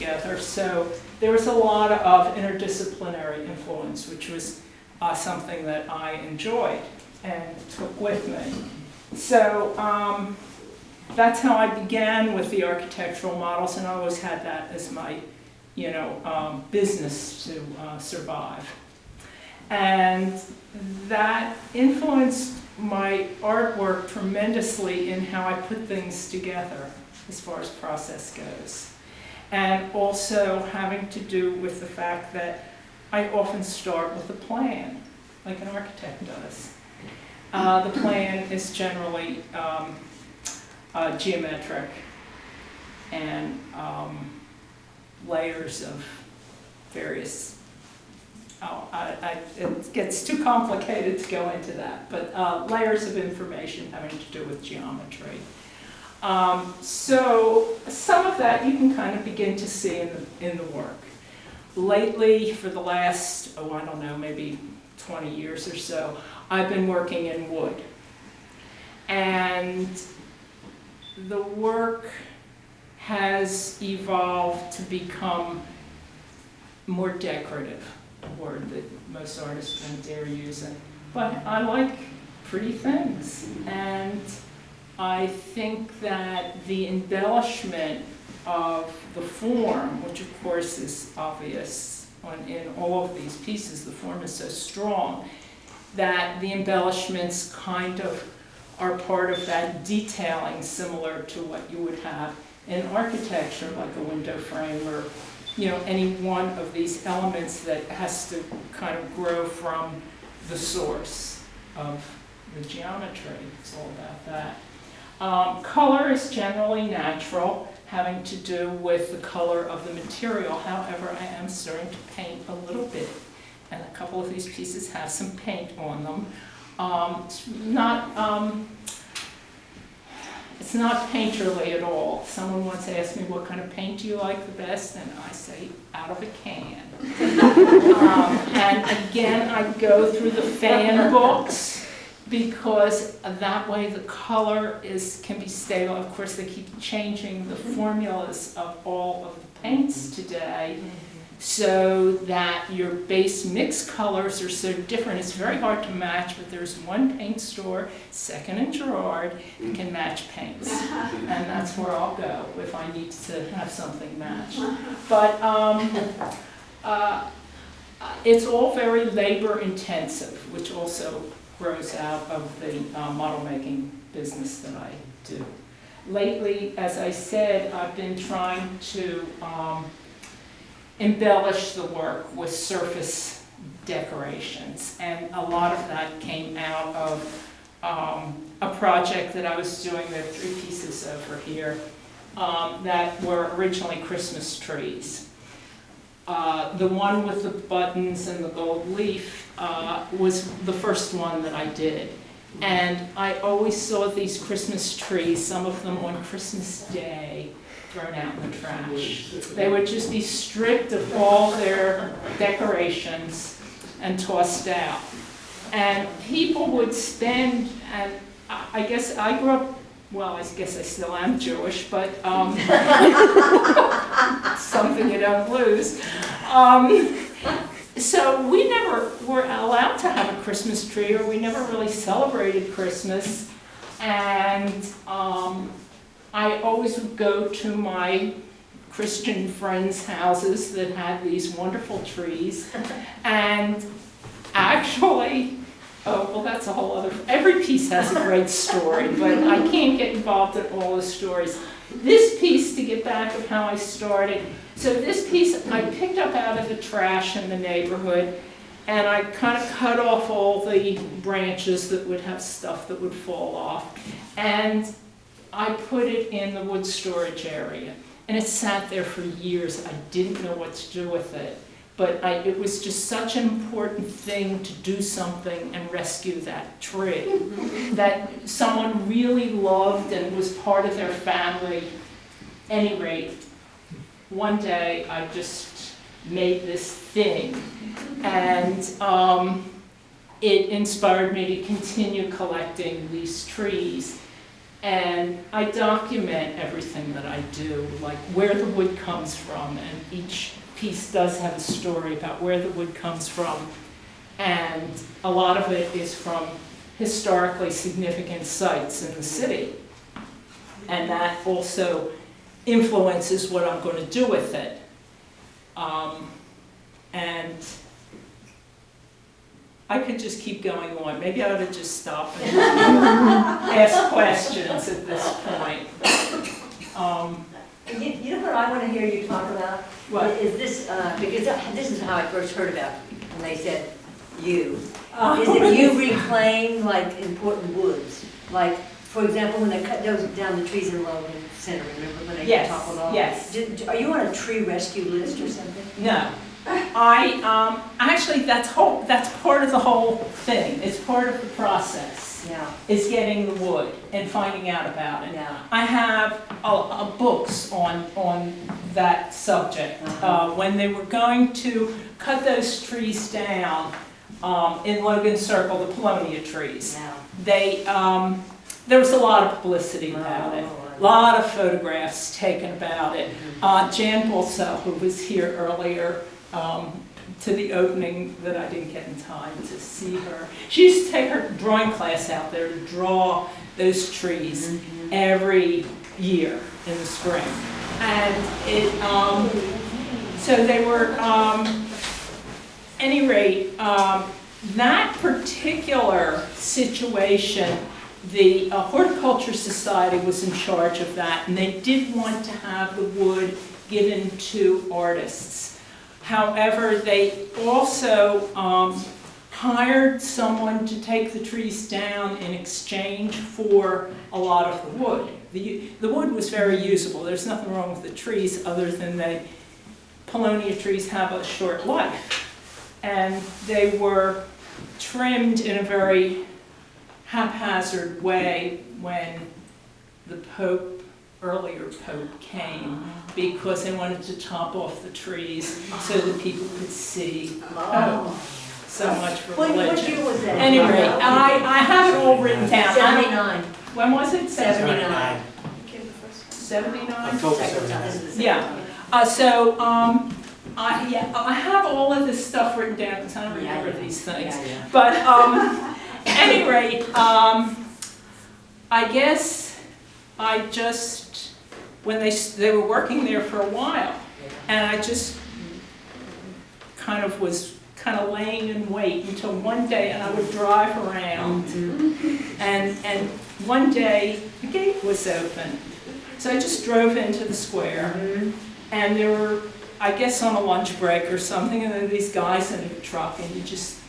together. So there was a lot of interdisciplinary influence, which was something that I enjoyed and took with me. So that's how I began with the architectural models, and I always had that as my, business to survive. And that influenced my artwork tremendously in how I put things together as far as process goes. And also having to do with the fact that I often start with a plan, like an architect does. The plan is generally geometric and layers of various, it gets too complicated to go into that, but layers of information having to do with geometry. So some of that you can kind of begin to see in the work. Lately, for the last, I don't know, maybe 20 years or so, I've been working in wood. And the work has evolved to become more decorative, a word that most artists don't dare using. But I like pretty things. And I think that the embellishment of the form, which of course is obvious in all of these pieces, the form is so strong, that the embellishments kind of are part of that detailing similar to what you would have in architecture, like a window frame or any one of these elements that has to kind of grow from the source of the geometry. It's all about that. Color is generally natural, having to do with the color of the material. However, I am starting to paint a little bit, and a couple of these pieces have some paint on them. It's not painterly at all. Someone once asked me, what kind of paint do you like the best? And I say, out of a can. And again, I go through the fan books, because that way the color can be stable. Of course, they keep changing the formulas of all of the paints today, so that your base mix colors are so different. It's very hard to match, but there's one paint store, Second and Girard, that can match paints. And that's where I'll go if I need to have something matched. But it's all very labor intensive, which also grows out of the model making business that I do. Lately, as I said, I've been trying to embellish the work with surface decorations, and a lot of that came out of a project that I was doing. There are 3 pieces over here that were originally Christmas trees. The one with the buttons and the gold leaf was the first one that I did. And I always saw these Christmas trees, some of them on Christmas Day, thrown out in the trash. They would just be stripped of all their decorations and tossed out. And people would spend, and I guess I grew up, well, I guess I still am Jewish, but something you don't lose. So we never were allowed to have a Christmas tree, or we never really celebrated Christmas. And I always would go to my Christian friends' houses that had these wonderful trees. And actually, oh, well, that's a whole other, every piece has a great story, but I can't get involved in all the stories. This piece, to get back of how I started, so this piece I picked up out of the trash in the neighborhood, and I kind of cut off all the branches that would have stuff that would fall off, and I put it in the wood storage area. And it sat there for years. I didn't know what to do with it. But it was just such an important thing to do something and rescue that tree that someone really loved and was part of their family. At any rate, one day I just made this thing, and it inspired me to continue collecting these trees. And I document everything that I do, like where the wood comes from, and each piece does have a story about where the wood comes from. And a lot of it is from historically significant sites in the city. And that also influences what I'm going to do with it. And I could just keep going on. Maybe I ought to just stop and ask questions at this point. You know what I want to hear you talk about? What? Is this, because this is how I first heard about it, when they said you. Is that you reclaim like important woods? Like, for example, when they cut those down the trees in Logan Center, remember when they toppled off? Yes. Are you on a tree rescue list or something? No. Actually, that's part of the whole thing. It's part of the process. Yeah. Is getting the wood and finding out about it. Yeah. I have books on that subject. When they were going to cut those trees down in Logan Circle, the Polonia trees, Yeah. there was a lot of publicity about it. A lot of photographs taken about it. Jan Bolsell, who was here earlier, to the opening that I didn't get in time to see her. She used to take her drawing class out there to draw those trees every year in the spring. And it, so they were, any rate, that particular situation, the Horticulture Society was in charge of that, and they did want to have the wood given to artists. However, they also hired someone to take the trees down in exchange for a lot of the wood. The wood was very usable. There's nothing wrong with the trees other than the Polonia trees have a short life. And they were trimmed in a very haphazard way when the earlier Pope came, because they wanted to top off the trees so that people could see. So much for religion. What year was that? Anyway, I have it all written down. 79. When was it? 79. 79? October 79. Yeah. I have all of this stuff written down because I don't remember these things. Yeah. But at any rate, I guess I just, when they were working there for a while, and I just was laying in wait until one day, and I would drive around, and one day the gate was open. So I just drove into the square, and there were, I guess on a lunch break or something, and there were these guys in a truck, and you just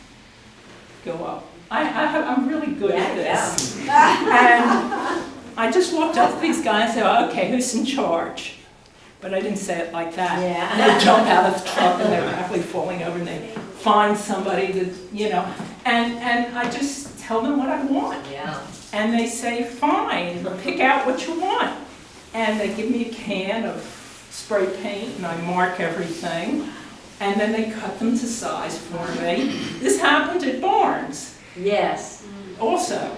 go up. I'm really good at this. And I just walked up to these guys and said, okay, who's in charge? But I didn't say it like that. Yeah. And they jump out of the truck, and they're actually falling over, and they find somebody that, and I just tell them what I want. Yeah. And they say, fine, pick out what you want. And they give me a can of spray paint, and I mark everything. And then they cut them to size for me. This happened at Barnes. Yes. Also,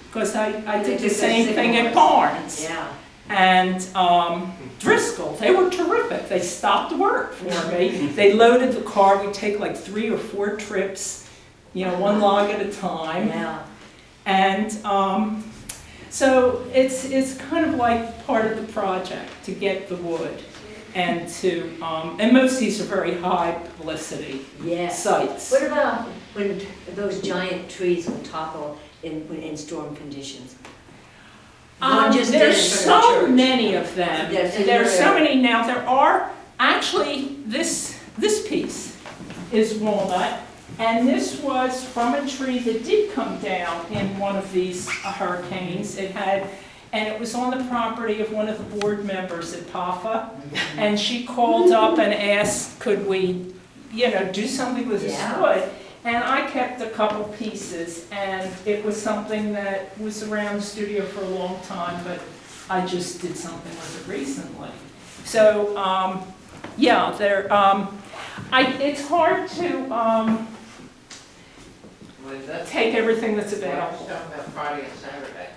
because I did the same thing at Barnes. Yeah. And Driscoll, they were terrific. They stopped work for me. They loaded the car. We'd take like 3 or 4 trips, one log at a time. Yeah. And so it's kind of like part of the project to get the wood. And and most of these are very high publicity sites. What about when those giant trees would topple in storm conditions? There's so many of them. There's so many now. There are actually this piece is walnut, and this was from a tree that did come down in one of these hurricanes. And it was on the property of one of the board members at PAFA, and she called up and asked, could we, do something with this wood? And I kept a couple pieces, and it was something that was around the studio for a long time, but I just did something with it recently. So, it's hard to take everything that's available. Talking about Friday and Saturday.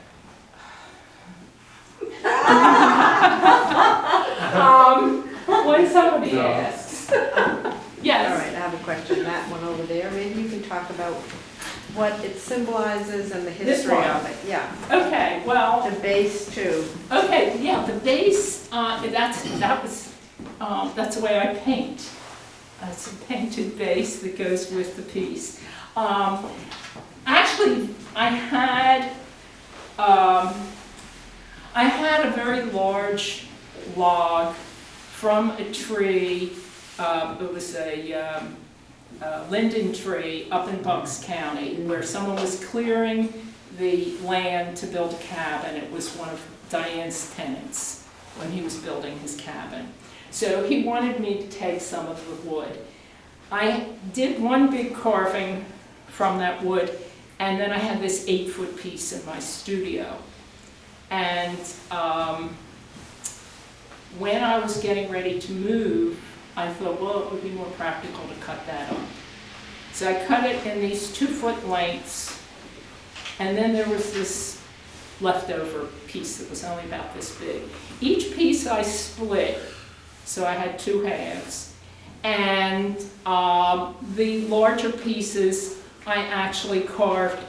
When somebody No. asks. All Yes. right, I have a question, that one over there, maybe you can talk about what it symbolizes and the This history one? of it, yeah. Okay, well, The base too. okay, yeah, the base, that's the way I paint. It's a painted base that goes with the piece. Actually, I had a very large log from a tree. It was a linden tree up in Bucks County, where someone was clearing the land to build a cabin. It was one of Diane's tenants when he was building his cabin. So he wanted me to take some of the wood. I did one big carving from that wood, and then I had this 8-foot piece in my studio. And when I was getting ready to move, I thought, well, it would be more practical to cut that up. So I cut it in these 2-foot lengths, and then there was this leftover piece that was only about this big. Each piece I split, so I had 2 halves, and the larger pieces I actually carved